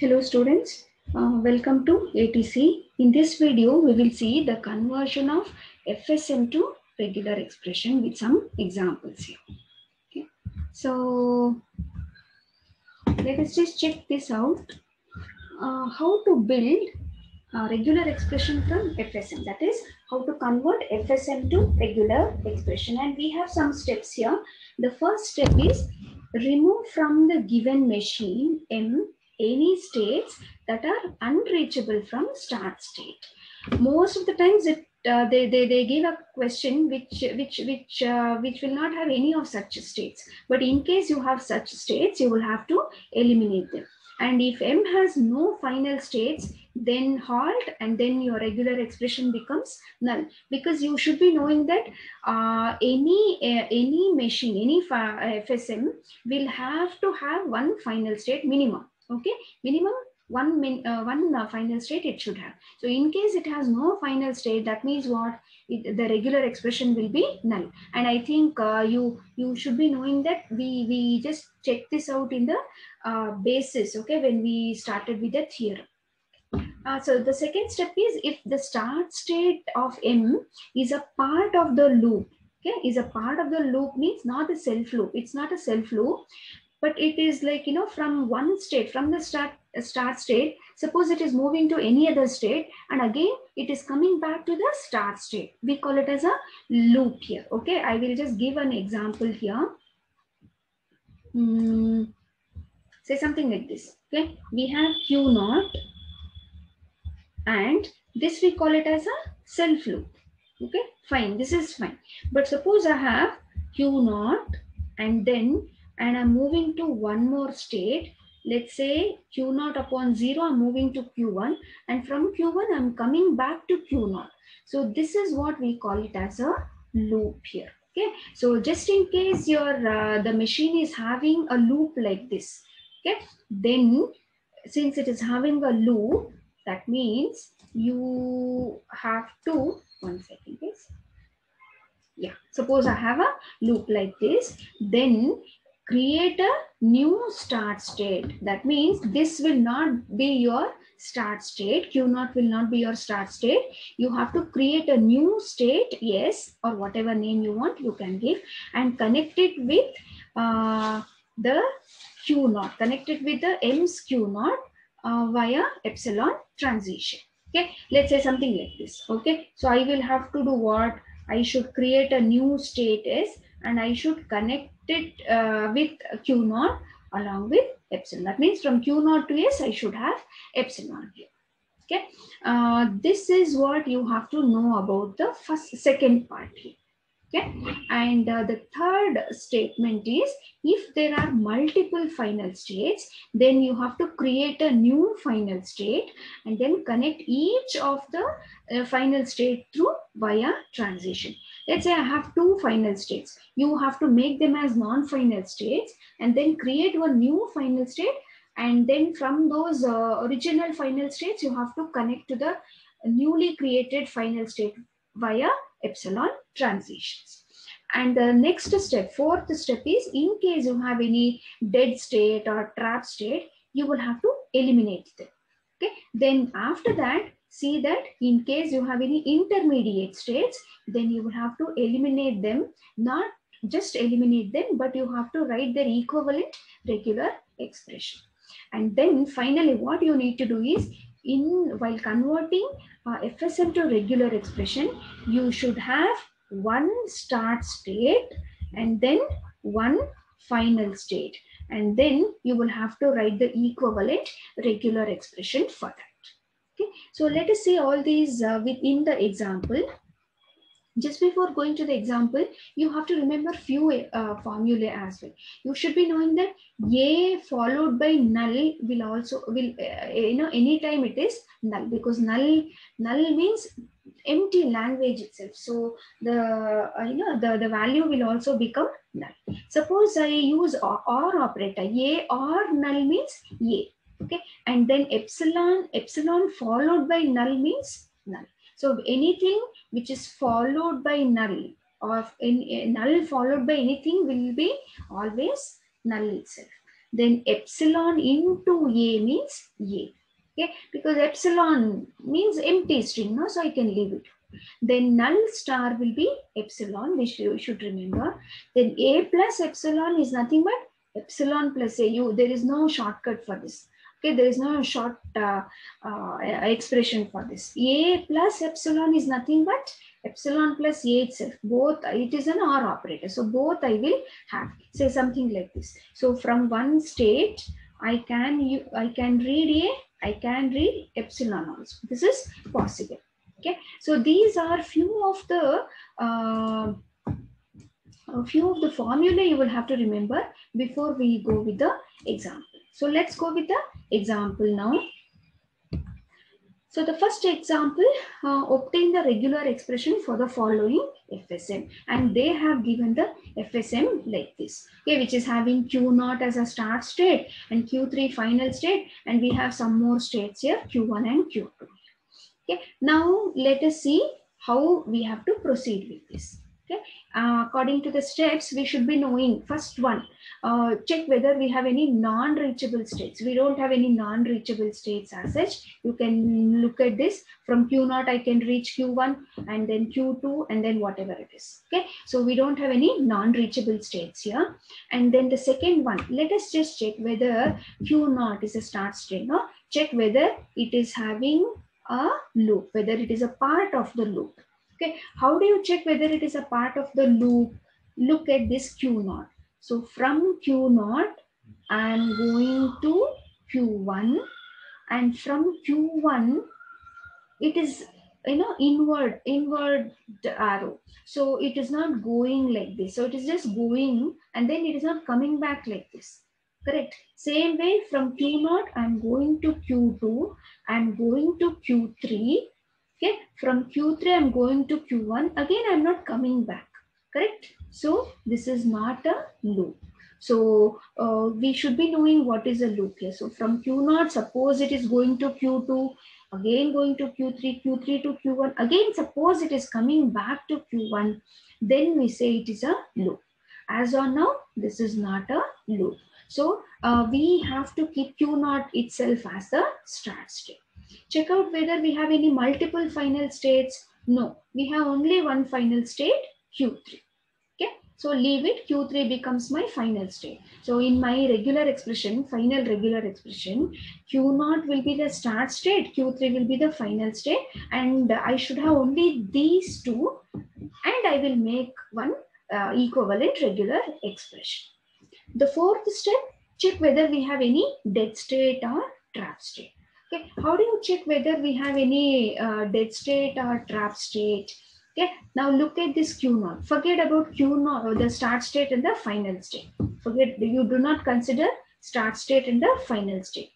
Hello students, welcome to ATC. In this video, we will see the conversion of FSM to regular expression with some examples here. Okay. So let us just check this out. How to build a regular expression from FSM, that is how to convert FSM to regular expression, and we have some steps here. The first step is remove from the given machine M any states that are unreachable from start state. Most of the times they give a question which will not have any of such states, but in case you have such states, you will have to eliminate them. And if M has no final states, then halt, and then your regular expression becomes null, because you should be knowing that any machine, any FSM will have to have one final state minimum. Okay, minimum one final state it should have. So in case it has no final state, that means what? The regular expression will be null. And I think you should be knowing that we just check this out in the basis, okay, when we started with the theorem. So the second step is, if the start state of M is a part of the loop, okay, is a part of the loop means not a self loop. It's not a self loop, but it is like, from one state, from the start state. Suppose it is moving to any other state, and again it is coming back to the start state. We call it as a loop here. Okay, I will just give an example here. Say something like this. Okay, we have Q naught, and this we call it as a self loop. Okay, fine, this is fine. But suppose I have Q naught, and I'm moving to one more state. Let's say Q naught upon 0, I'm moving to Q1, and from Q1 I'm coming back to Q naught. So this is what we call it as a loop here. Okay, so just in case your the machine is having a loop like this, okay, then since it is having a loop, that means you have to, one second please. Yeah, suppose I have a loop like this, then create a new start state. That means this will not be your start state. Q naught will not be your start state. You have to create a new state, yes, or whatever name you want, you can give, and connect it with the Q naught, connect it with the M's Q naught via epsilon transition. Okay, let's say something like this. Okay, so I will have to do what? I should create a new state S, and I should connect it with Q naught along with epsilon. That means from Q naught to S, I should have epsilon here. Okay, this is what you have to know about the second part here. Okay, and the third statement is, if there are multiple final states, then you have to create a new final state and then connect each of the final state through via transition. Let's say I have two final states. You have to make them as non-final states and then create one new final state, and then from those original final states you have to connect to the newly created final state via epsilon transitions. And the next step, fourth step is, in case you have any dead state or trap state, you will have to eliminate them. Okay, then after that, see that in case you have any intermediate states, then you will have to eliminate them. Not just eliminate them, but you have to write their equivalent regular expression. And then finally what you need to do is, while converting FSM to regular expression, you should have one start state and then one final state, and then you will have to write the equivalent regular expression for that. Okay, so let us see all these within the example. Just before going to the example, you have to remember few formulae as well. You should be knowing that A followed by null will anytime it is null, because null means empty language itself. So the value will also become null. Suppose I use or operator, A or null means A. Okay, and then epsilon followed by null means null. So anything which is followed by null, or null followed by anything, will be always null itself. then epsilon into A means A. Okay, because epsilon means empty string, no? So I can leave it. Then null star will be epsilon, which you should remember. Then A plus epsilon is nothing but epsilon plus A. There is no shortcut for this. Okay, there is no short expression for this. A plus epsilon is nothing but epsilon plus A itself. Both, it is an OR operator. So both I will have. Say something like this. So from one state, I can read A, I can read epsilon also. This is possible. Okay, so these are few of the formulae you will have to remember before we go with the example. So let's go with the example now. So the first example, obtain the regular expression for the following FSM, and they have given the FSM like this, okay, which is having Q0 as a start state and Q3 final state, and we have some more states here, Q1 and Q2. Okay, now let us see how we have to proceed with this. Okay, according to the steps, we should be knowing first one, check whether we have any non-reachable states. We don't have any non-reachable states as such. You can look at this from Q0, I can reach Q1 and then Q2 and then whatever it is. Okay, so we don't have any non-reachable states here. And then the second one, let us just check whether Q0 is a start state. No? Check whether it is having a loop, whether it is a part of the loop. Okay, how do you check whether it is a part of the loop? Look at this Q0. So from Q0, I am going to Q1, and from Q1, it is, you know, inward arrow. So it is not going like this. So it is just going, and then it is not coming back like this. Correct. Same way from Q0, I'm going to Q2, I'm going to Q3. Okay, from Q3, I'm going to Q1. Again, I'm not coming back. Correct. So this is not a loop. So we should be knowing what is a loop here. So from Q0, suppose it is going to Q2, again going to Q3, Q3 to Q1. Again, suppose it is coming back to Q1. Then we say it is a loop. As on now, this is not a loop. So we have to keep Q0 itself as the start state. Check out whether we have any multiple final states. No, we have only one final state, Q3. Okay, so leave it. Q3 becomes my final state. So in my regular expression, final regular expression, Q0 will be the start state, Q3 will be the final state, and I should have only these two, and I will make one equivalent regular expression. The fourth step, check whether we have any dead state or trap state. Okay, how do you check whether we have any dead state or trap state? Okay, now look at this Q0. Forget about Q0 or the start state and the final state. Forget, you do not consider start state and the final state.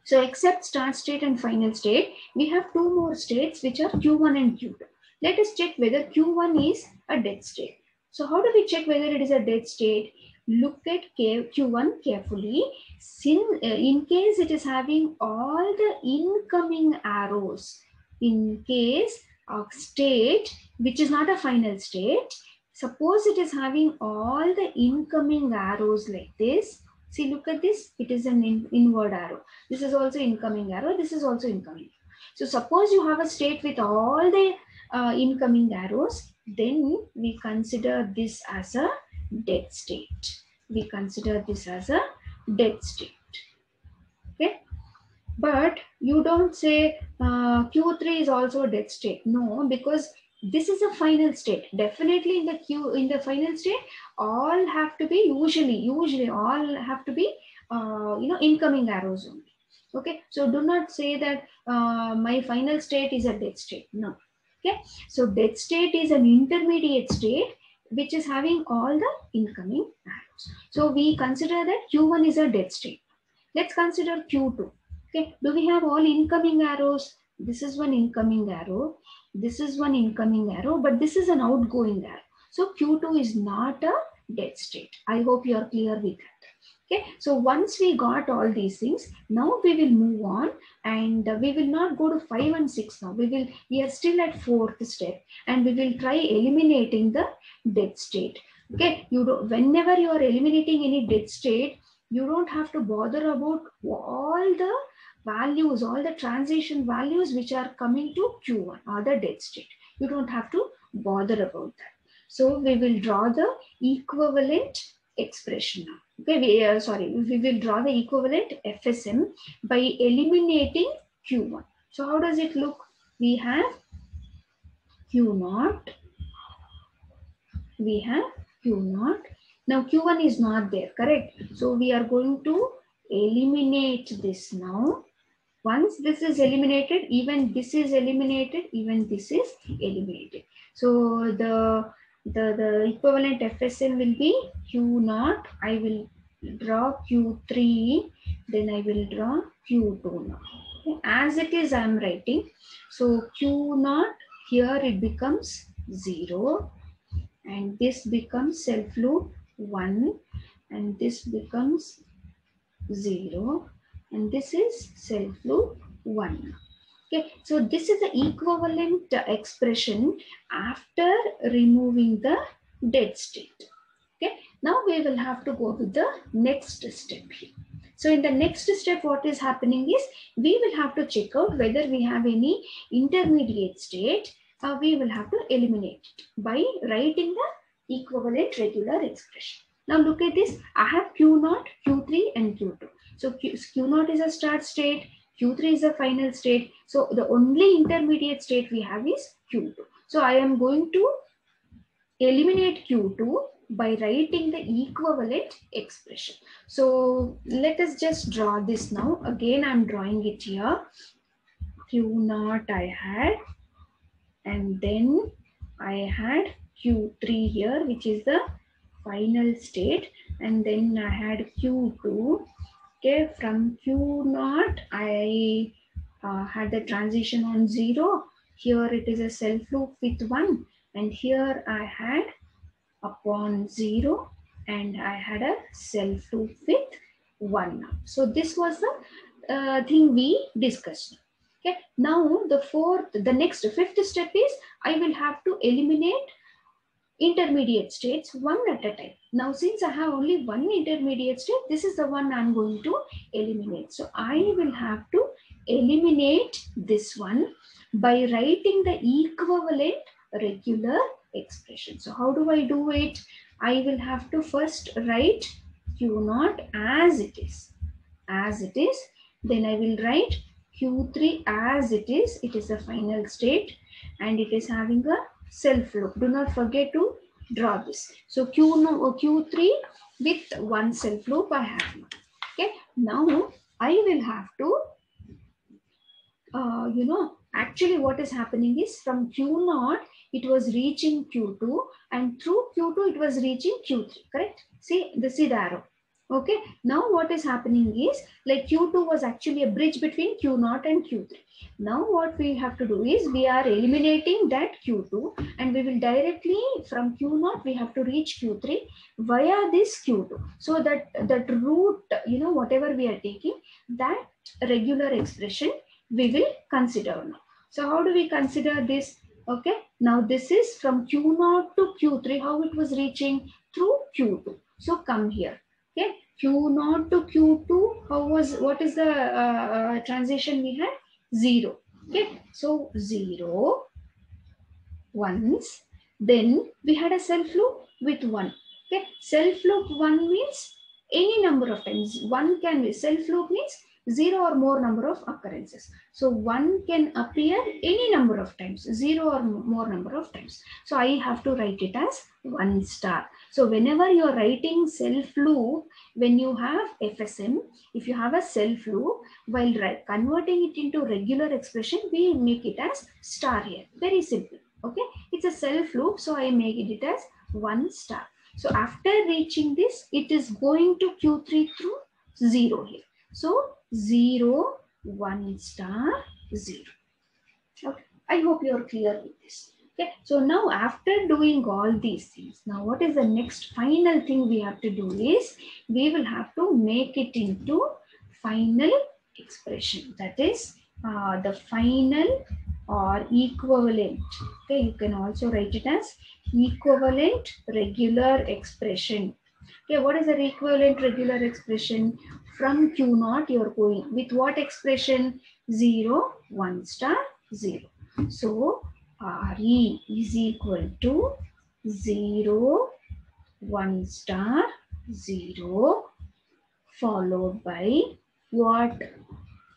So except start state and final state, we have two more states which are Q1 and Q2. Let us check whether Q1 is a dead state. So how do we check whether it is a dead state? Look at Q1 carefully. In case it is having all the incoming arrows, in case of state which is not a final state, suppose it is having all the incoming arrows like this. See, look at this. It is an inward arrow. This is also incoming arrow. This is also incoming. So suppose you have a state with all the incoming arrows, then we consider this as a dead state. We consider this as a dead state. Okay, but you don't say Q3 is also a dead state. No, because this is a final state. Definitely in the final state, all have to be usually all have to be incoming arrows only. Okay, so do not say that my final state is a dead state. No. Okay, so dead state is an intermediate state which is having all the incoming arrows. So we consider that Q1 is a dead state. Let's consider Q2. Okay, do we have all incoming arrows? This is one incoming arrow. This is one incoming arrow, but this is an outgoing arrow. So Q2 is not a dead state. I hope you are clear with that. Okay, so once we got all these things, now we will move on, and we will not go to 5 and 6 now. We are still at 4th step, and we will try eliminating the dead state. Okay, whenever you are eliminating any dead state, You don't have to bother about all the values, all the transition values which are coming to Q1 or the dead state. You don't have to bother about that. So we will draw the equivalent expression now. Okay, we will draw the equivalent FSM by eliminating Q1. So how does it look? We have Q0, we have Q0. Now Q1 is not there, correct? So we are going to eliminate this now. Once this is eliminated, even this is eliminated, even this is eliminated. So the equivalent FSM will be Q0. I will draw Q3, then I will draw Q2 now. Okay. As it is, I am writing. So Q0, here it becomes 0. And this becomes self loop 1, and this becomes 0, and this is self loop 1. Okay, so this is the equivalent expression after removing the dead state. Okay, now we will have to go to the next step here. So in the next step, what is happening is we will have to check out whether we have any intermediate state. We will have to eliminate it by writing the equivalent regular expression. Now look at this. I have Q0, Q3 and Q2. So Q0 is a start state, Q3 is a final state. So the only intermediate state we have is Q2. So I am going to eliminate Q2 by writing the equivalent expression. So let us just draw this now. Again, I'm drawing it here. Q0 I had, and then I had Q3 here, which is the final state, and then I had Q2. Okay, from Q0 I had the transition on 0. Here it is a self loop with 1, and here I had upon 0, and I had a self loop with 1 now. So this was the thing we discussed. Okay, now the next fifth step is I will have to eliminate intermediate states one at a time. Now since I have only one intermediate state, this is the one I'm going to eliminate. So I will have to eliminate this one by writing the equivalent regular expression. So how do I do it? I will have to first write Q0 as it is. Then I will write Q3 as it is the final state, and it is having a self loop. Do not forget to draw this. So Q3 with one self loop I have now. Okay, now I will have to actually what is happening is from Q0 it was reaching Q2, and through Q2 it was reaching Q3, correct? See the arrow. Okay, now what is happening is like Q2 was actually a bridge between Q0 and Q3. Now what we have to do is we are eliminating that Q2, and we will directly from Q0 we have to reach Q3 via this Q2. So that route, whatever we are taking, that regular expression we will consider now. So how do we consider this? Okay, now this is from Q0 to Q3, how it was reaching through Q2. So come here. Okay, Q0 to Q2, what is the transition we had? 0. Okay, so 0 once, then we had a self loop with 1. Okay, self loop 1 means any number of times. 1 can be self loop means 0 or more number of occurrences. So 1 can appear any number of times, 0 or more number of times. So I have to write it as 1 star. So whenever you are writing self loop, when you have FSM, if you have a self loop, while converting it into regular expression, we make it as star here. Very simple. Okay, it's a self loop, so I make it as 1 star. So after reaching this, it is going to Q3 through 0 here. So 0, 1 star, 0. Okay, I hope you are clear with this. Okay, so now after doing all these things, now what is the next final thing we have to do is we will have to make it into final expression. That is the final or equivalent. Okay, you can also write it as equivalent regular expression. Okay, what is the equivalent regular expression? From Q0, you're going with what expression? 0, 1 star, 0. So, RE is equal to 0, 1 star, 0, followed by what?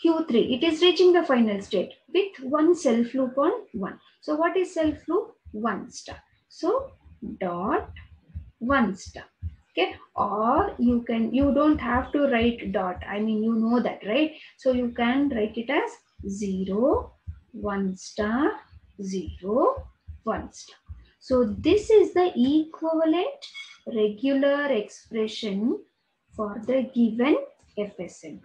Q3. It is reaching the final state with one self loop on 1. So, what is self loop? 1 star. So, dot 1 star. Okay, or you don't have to write dot, I mean you know that, right? So you can write it as 0, 1 star, 0, 1 star. So this is the equivalent regular expression for the given FSM.